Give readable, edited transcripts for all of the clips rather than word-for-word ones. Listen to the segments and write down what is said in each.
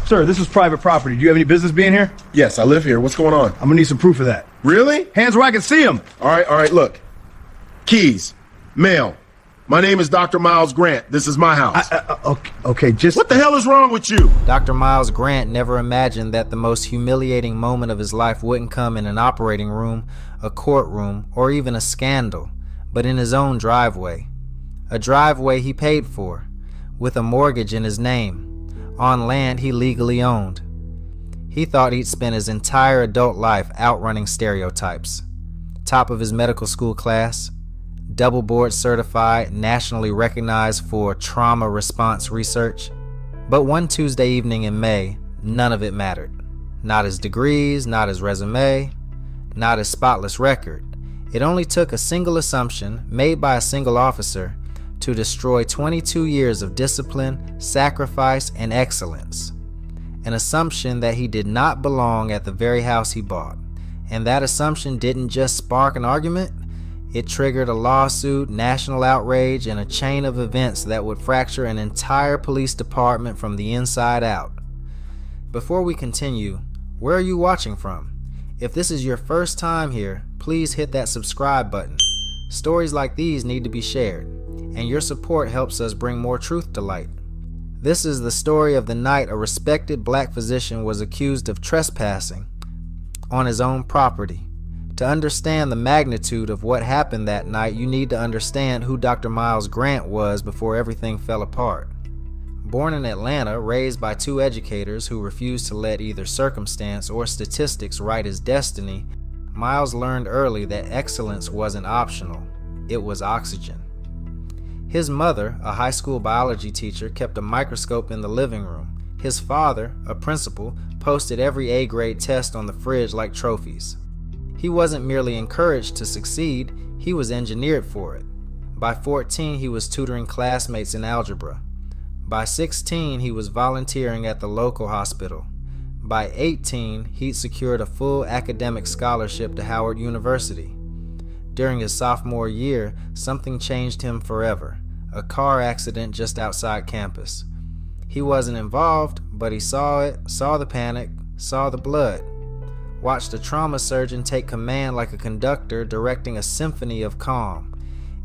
Sir, this is private property. Do you have any business being here? Yes, I live here. What's going on? I'm gonna need some proof of that. Really? Hands where I can see them. All right, look. Keys. Mail. My name is Dr. Miles Grant. This is my house. Okay, just... What the hell is wrong with you? Dr. Miles Grant never imagined that the most humiliating moment of his life wouldn't come in an operating room, a courtroom, or even a scandal, but in his own driveway. A driveway he paid for, with a mortgage in his name, on land he legally owned. He thought he'd spent his entire adult life outrunning stereotypes. Top of his medical school class, double board certified, nationally recognized for trauma response research. But one Tuesday evening in May, none of it mattered. Not his degrees, not his resume, not his spotless record. It only took a single assumption made by a single officer to destroy 22 years of discipline, sacrifice, and excellence. An assumption that he did not belong at the very house he bought. And that assumption didn't just spark an argument, it triggered a lawsuit, national outrage, and a chain of events that would fracture an entire police department from the inside out. Before we continue, where are you watching from? If this is your first time here, please hit that subscribe button. Stories like these need to be shared, and your support helps us bring more truth to light. This is the story of the night a respected black physician was accused of trespassing on his own property. To understand the magnitude of what happened that night, you need to understand who Dr. Miles Grant was before everything fell apart. Born in Atlanta, raised by two educators who refused to let either circumstance or statistics write his destiny, Miles learned early that excellence wasn't optional, it was oxygen. His mother, a high school biology teacher, kept a microscope in the living room. His father, a principal, posted every A-grade test on the fridge like trophies. He wasn't merely encouraged to succeed, he was engineered for it. By 14, he was tutoring classmates in algebra. By 16, he was volunteering at the local hospital. By 18, he'd secured a full academic scholarship to Howard University. During his sophomore year, something changed him forever. A car accident just outside campus. He wasn't involved, but he saw it, saw the panic, saw the blood. Watched a trauma surgeon take command like a conductor directing a symphony of calm.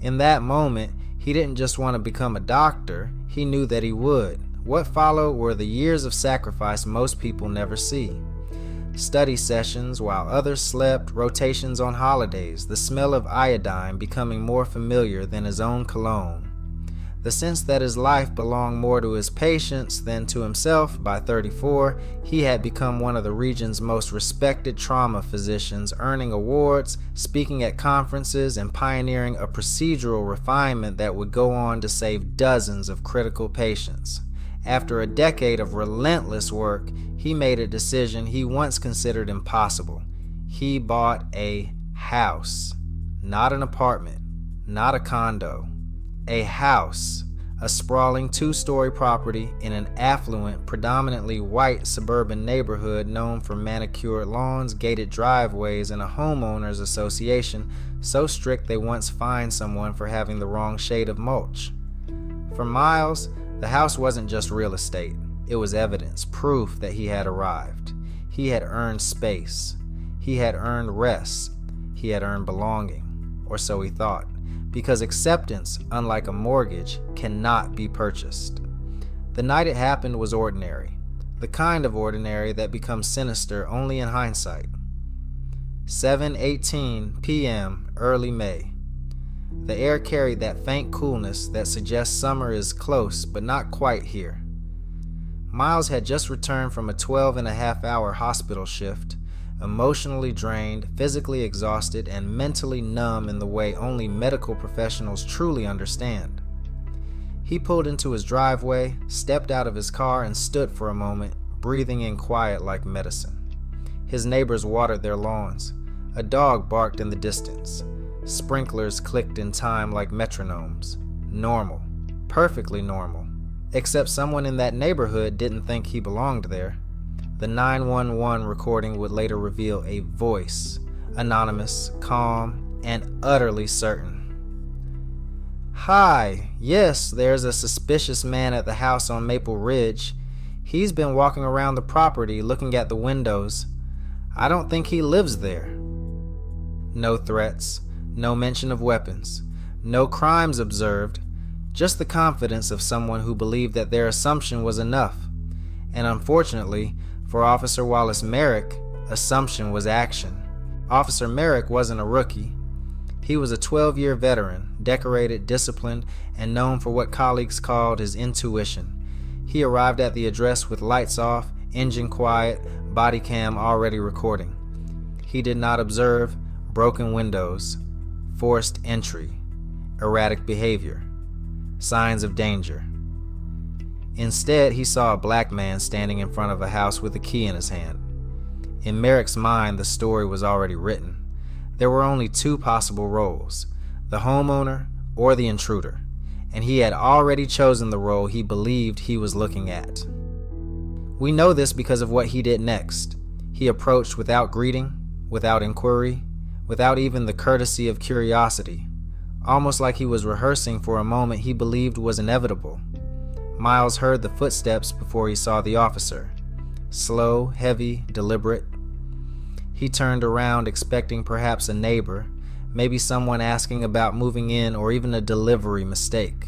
In that moment, he didn't just want to become a doctor, he knew that he would. What followed were the years of sacrifice most people never see. Study sessions while others slept, rotations on holidays, the smell of iodine becoming more familiar than his own cologne. The sense that his life belonged more to his patients than to himself. By 34, he had become one of the region's most respected trauma physicians, earning awards, speaking at conferences, and pioneering a procedural refinement that would go on to save dozens of critical patients. After a decade of relentless work, he made a decision he once considered impossible. He bought a house, not an apartment, not a condo. A house, a sprawling two-story property in an affluent, predominantly white suburban neighborhood known for manicured lawns, gated driveways, and a homeowners association so strict they once fined someone for having the wrong shade of mulch. For Miles, the house wasn't just real estate. It was evidence, proof that he had arrived. He had earned space. He had earned rest. He had earned belonging, or so he thought. Because acceptance, unlike a mortgage, cannot be purchased. The night it happened was ordinary, the kind of ordinary that becomes sinister only in hindsight. 7:18 p.m., early May. The air carried that faint coolness that suggests summer is close but not quite here. Miles had just returned from a 12-and-a-half-hour hospital shift, emotionally drained, physically exhausted, and mentally numb in the way only medical professionals truly understand. He pulled into his driveway, stepped out of his car, and stood for a moment, breathing in quiet like medicine. His neighbors watered their lawns. A dog barked in the distance. Sprinklers clicked in time like metronomes. Normal. Perfectly normal. Except someone in that neighborhood didn't think he belonged there. The 911 recording would later reveal a voice, anonymous, calm, and utterly certain. "Hi, yes, there's a suspicious man at the house on Maple Ridge. He's been walking around the property looking at the windows. I don't think he lives there. No threats, no mention of weapons, no crimes observed, just the confidence of someone who believed that their assumption was enough. And unfortunately, for Officer Wallace Merrick, assumption was action. Officer Merrick wasn't a rookie. He was a 12-year veteran, decorated, disciplined, and known for what colleagues called his intuition. He arrived at the address with lights off, engine quiet, body cam already recording. He did not observe broken windows, forced entry, erratic behavior, signs of danger. Instead, he saw a black man standing in front of a house with a key in his hand. In Merrick's mind, the story was already written. There were only two possible roles, the homeowner or the intruder, and he had already chosen the role he believed he was looking at. We know this because of what he did next. He approached without greeting, without inquiry, without even the courtesy of curiosity, almost like he was rehearsing for a moment he believed was inevitable. Miles heard the footsteps before he saw the officer. Slow, heavy, deliberate. He turned around expecting perhaps a neighbor, maybe someone asking about moving in or even a delivery mistake.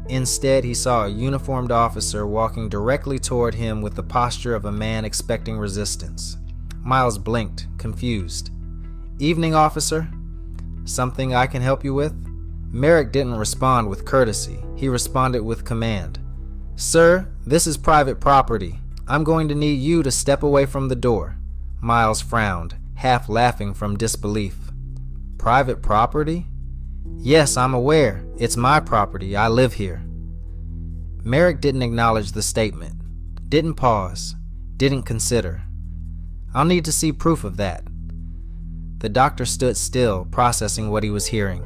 Instead, he saw a uniformed officer walking directly toward him with the posture of a man expecting resistance. Miles blinked, confused. "Evening, officer. Something I can help you with?" Merrick didn't respond with courtesy. He responded with command. "Sir, this is private property. I'm going to need you to step away from the door." Miles frowned, half laughing from disbelief. "Private property?" "Yes, I'm aware. It's my property. I live here." Merrick didn't acknowledge the statement, didn't pause, didn't consider. "I'll need to see proof of that." The doctor stood still, processing what he was hearing.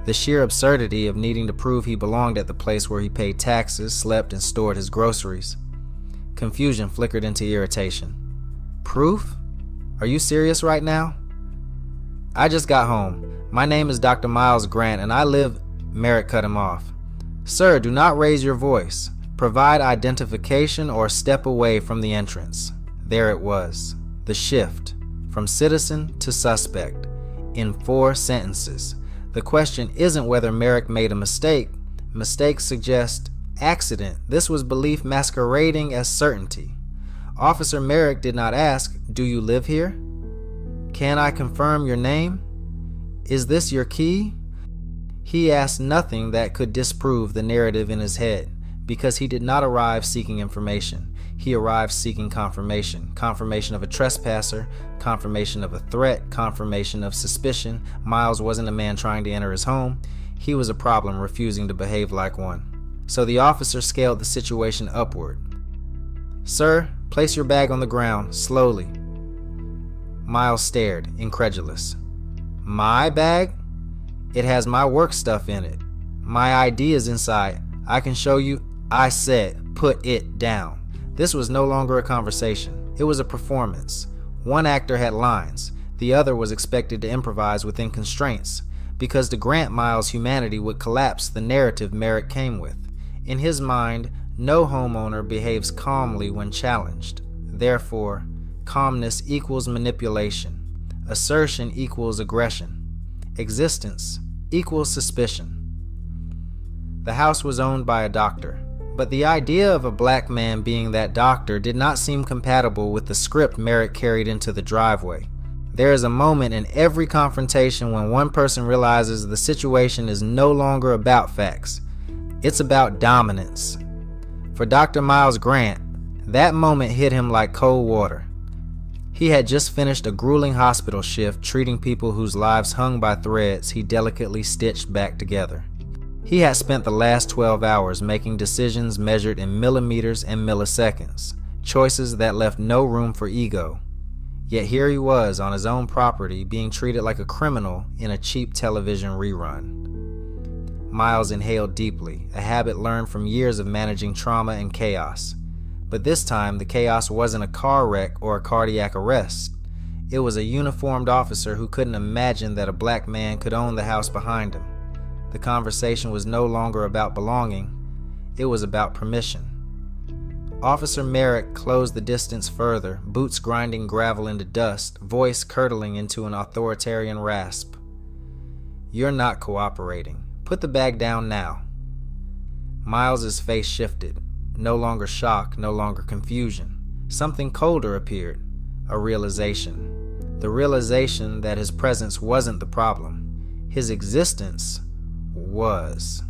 The sheer absurdity of needing to prove he belonged at the place where he paid taxes, slept, and stored his groceries. Confusion flickered into irritation. "Proof? Are you serious right now?" "I just got home. My name is Dr. Miles Grant, and I live—" Merrick cut him off. "Sir, do not raise your voice. Provide identification or step away from the entrance." There it was, the shift, from citizen to suspect, in 4 sentences. The question isn't whether Merrick made a mistake. Mistakes suggest accident. This was belief masquerading as certainty. Officer Merrick did not ask, "Do you live here? Can I confirm your name? Is this your key?" He asked nothing that could disprove the narrative in his head, because he did not arrive seeking information. He arrived seeking confirmation. Confirmation of a trespasser, confirmation of a threat, confirmation of suspicion. Miles wasn't a man trying to enter his home. He was a problem refusing to behave like one. So the officer scaled the situation upward. "Sir, place your bag on the ground, slowly." Miles stared, incredulous. "My bag? It has my work stuff in it. My ID is inside. I can show you." "I said, put it down." This was no longer a conversation. It was a performance. One actor had lines. The other was expected to improvise within constraints, because to grant Miles humanity would collapse the narrative Merrick came with. In his mind, no homeowner behaves calmly when challenged. Therefore, calmness equals manipulation. Assertion equals aggression. Existence equals suspicion. The house was owned by a doctor, but the idea of a black man being that doctor did not seem compatible with the script Merrick carried into the driveway. There is a moment in every confrontation when one person realizes the situation is no longer about facts. It's about dominance. For Dr. Miles Grant, that moment hit him like cold water. He had just finished a grueling hospital shift treating people whose lives hung by threads he delicately stitched back together. He had spent the last 12 hours making decisions measured in millimeters and milliseconds, choices that left no room for ego. Yet here he was on his own property being treated like a criminal in a cheap television rerun. Miles inhaled deeply, a habit learned from years of managing trauma and chaos. But this time, the chaos wasn't a car wreck or a cardiac arrest. It was a uniformed officer who couldn't imagine that a black man could own the house behind him. The conversation was no longer about belonging. It was about permission. Officer Merrick closed the distance further, boots grinding gravel into dust, voice curdling into an authoritarian rasp. "You're not cooperating. Put the bag down now." Miles's face shifted. No longer shock, no longer confusion. Something colder appeared. A realization. The realization that his presence wasn't the problem. His existence was.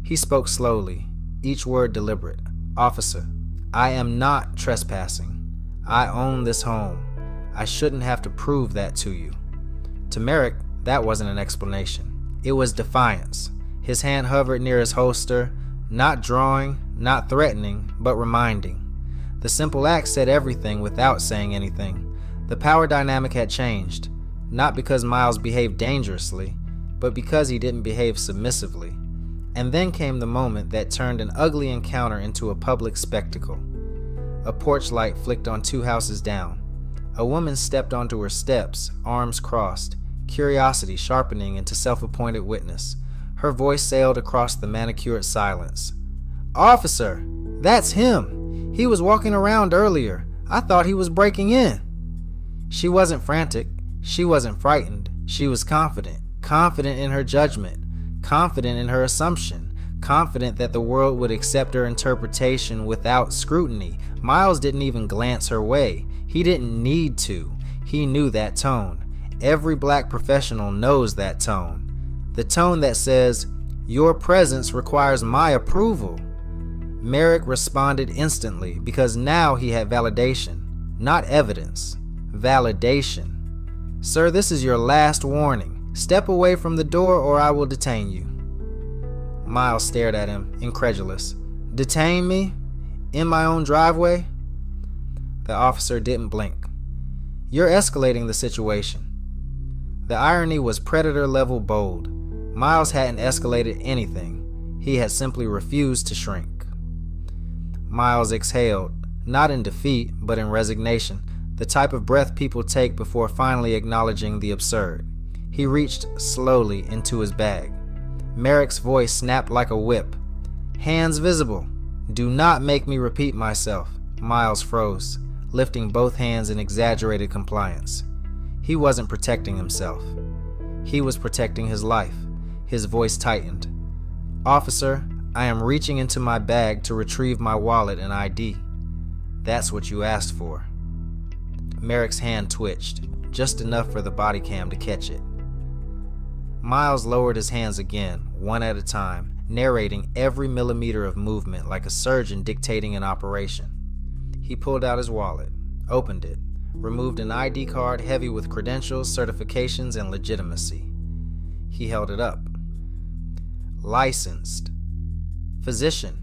He spoke slowly, each word deliberate. "Officer, I am not trespassing. I own this home. I shouldn't have to prove that to you." To Merrick, that wasn't an explanation. It was defiance. His hand hovered near his holster, not drawing, not threatening, but reminding. The simple act said everything without saying anything. The power dynamic had changed, not because Miles behaved dangerously, but because he didn't behave submissively. And then came the moment that turned an ugly encounter into a public spectacle. A porch light flicked on 2 houses down. A woman stepped onto her steps, arms crossed, curiosity sharpening into self-appointed witness. Her voice sailed across the manicured silence. "Officer, that's him. He was walking around earlier. I thought he was breaking in." She wasn't frantic. She wasn't frightened. She was confident. Confident in her judgment. Confident in her assumption. Confident that the world would accept her interpretation without scrutiny. Miles didn't even glance her way. He didn't need to. He knew that tone. Every black professional knows that tone. The tone that says, "Your presence requires my approval." Merrick responded instantly because now he had validation, not evidence. Validation. "Sir, this is your last warning. Step away from the door or I will detain you." Miles stared at him, incredulous. "Detain me? In my own driveway?" The officer didn't blink. "You're escalating the situation." The irony was predator-level bold. Miles hadn't escalated anything. He had simply refused to shrink. Miles exhaled, not in defeat, but in resignation, the type of breath people take before finally acknowledging the absurd. He reached slowly into his bag. Merrick's voice snapped like a whip. "Hands visible. Do not make me repeat myself." Miles froze, lifting both hands in exaggerated compliance. He wasn't protecting himself. He was protecting his life. His voice tightened. "Officer, I am reaching into my bag to retrieve my wallet and ID. That's what you asked for." Merrick's hand twitched, just enough for the body cam to catch it. Miles lowered his hands again, one at a time, narrating every millimeter of movement like a surgeon dictating an operation. He pulled out his wallet, opened it, removed an ID card heavy with credentials, certifications, and legitimacy. He held it up. Licensed. Physician.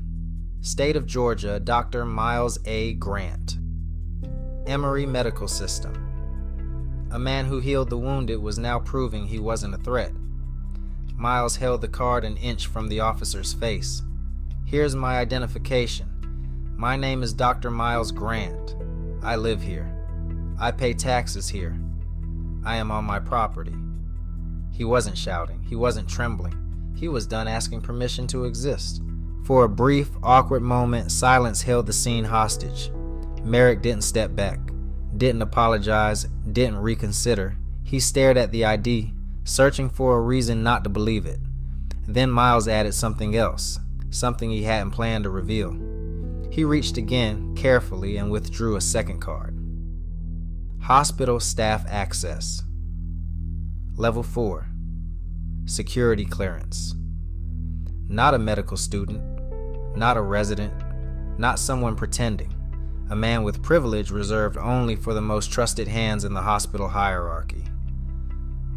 State of Georgia, Dr. Miles A. Grant. Emory Medical System. A man who healed the wounded was now proving he wasn't a threat. Miles held the card an inch from the officer's face. "Here's my identification. My name is Dr. Miles Grant. I live here. I pay taxes here. I am on my property." He wasn't shouting. He wasn't trembling. He was done asking permission to exist. For a brief, awkward moment, silence held the scene hostage. Merrick didn't step back, didn't apologize, didn't reconsider. He stared at the ID, searching for a reason not to believe it. Then Miles added something else, something he hadn't planned to reveal. He reached again, carefully, and withdrew a second card. Hospital staff access. Level 4. Security clearance. Not a medical student, not a resident, not someone pretending. A man with privilege reserved only for the most trusted hands in the hospital hierarchy.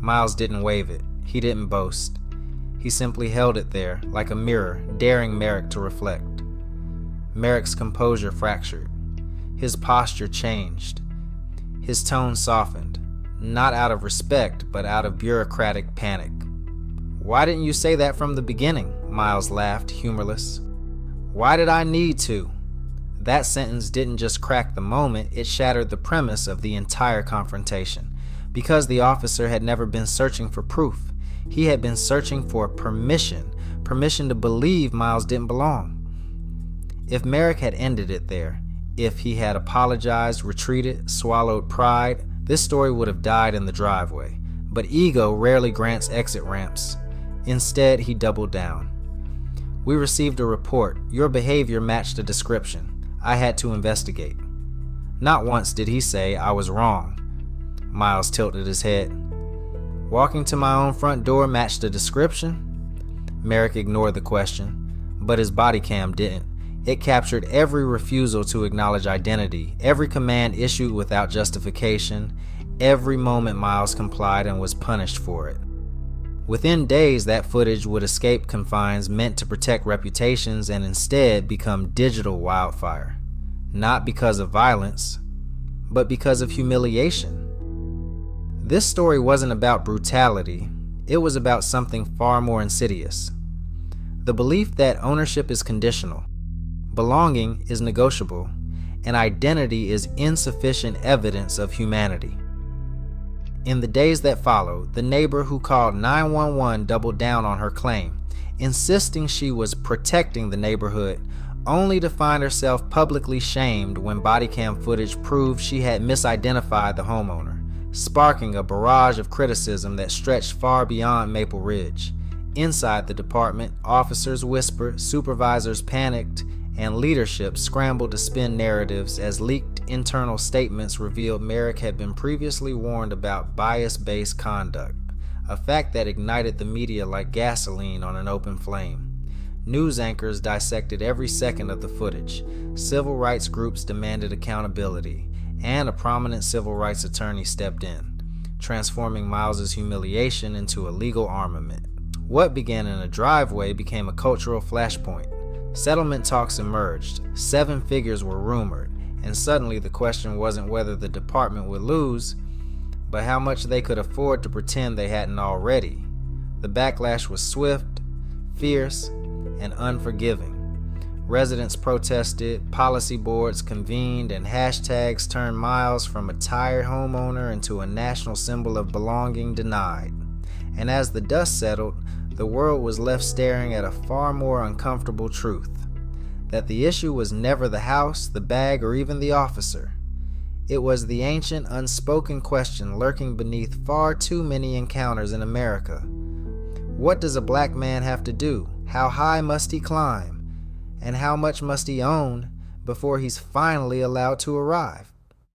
Miles didn't wave it. He didn't boast. He simply held it there, like a mirror, daring Merrick to reflect. Merrick's composure fractured. His posture changed. His tone softened, not out of respect, but out of bureaucratic panic. "Why didn't you say that from the beginning?" Miles laughed, humorless. "Why did I need to?" That sentence didn't just crack the moment, it shattered the premise of the entire confrontation. Because the officer had never been searching for proof. He had been searching for permission to believe Miles didn't belong. If Merrick had ended it there, if he had apologized, retreated, swallowed pride, this story would have died in the driveway. But ego rarely grants exit ramps. Instead, he doubled down. We received a report. Your behavior matched the description. I had to investigate. Not once did he say I was wrong. Miles tilted his head. Walking to my own front door matched the description? Merrick ignored the question, but his body cam didn't. It captured every refusal to acknowledge identity, every command issued without justification, every moment Miles complied and was punished for it. Within days, that footage would escape confines meant to protect reputations and instead become digital wildfire. Not because of violence, but because of humiliation. This story wasn't about brutality, it was about something far more insidious. The belief that ownership is conditional, belonging is negotiable, and identity is insufficient evidence of humanity. In the days that followed, the neighbor who called 911 doubled down on her claim, insisting she was protecting the neighborhood, only to find herself publicly shamed when bodycam footage proved she had misidentified the homeowner, sparking a barrage of criticism that stretched far beyond Maple Ridge. Inside the department, officers whispered, supervisors panicked, and leadership scrambled to spin narratives as leaked internal statements revealed Merrick had been previously warned about bias-based conduct, a fact that ignited the media like gasoline on an open flame. News anchors dissected every second of the footage, civil rights groups demanded accountability, and a prominent civil rights attorney stepped in, transforming Miles's humiliation into a legal armament. What began in a driveway became a cultural flashpoint. Settlement talks emerged, 7 figures were rumored, and suddenly the question wasn't whether the department would lose, but how much they could afford to pretend they hadn't already. The backlash was swift, fierce, and unforgiving. Residents protested, policy boards convened, and hashtags turned Miles from a tired homeowner into a national symbol of belonging denied. And as the dust settled, the world was left staring at a far more uncomfortable truth, that the issue was never the house, the bag, or even the officer. It was the ancient, unspoken question lurking beneath far too many encounters in America. What does a black man have to do? How high must he climb? And how much must he own before he's finally allowed to arrive?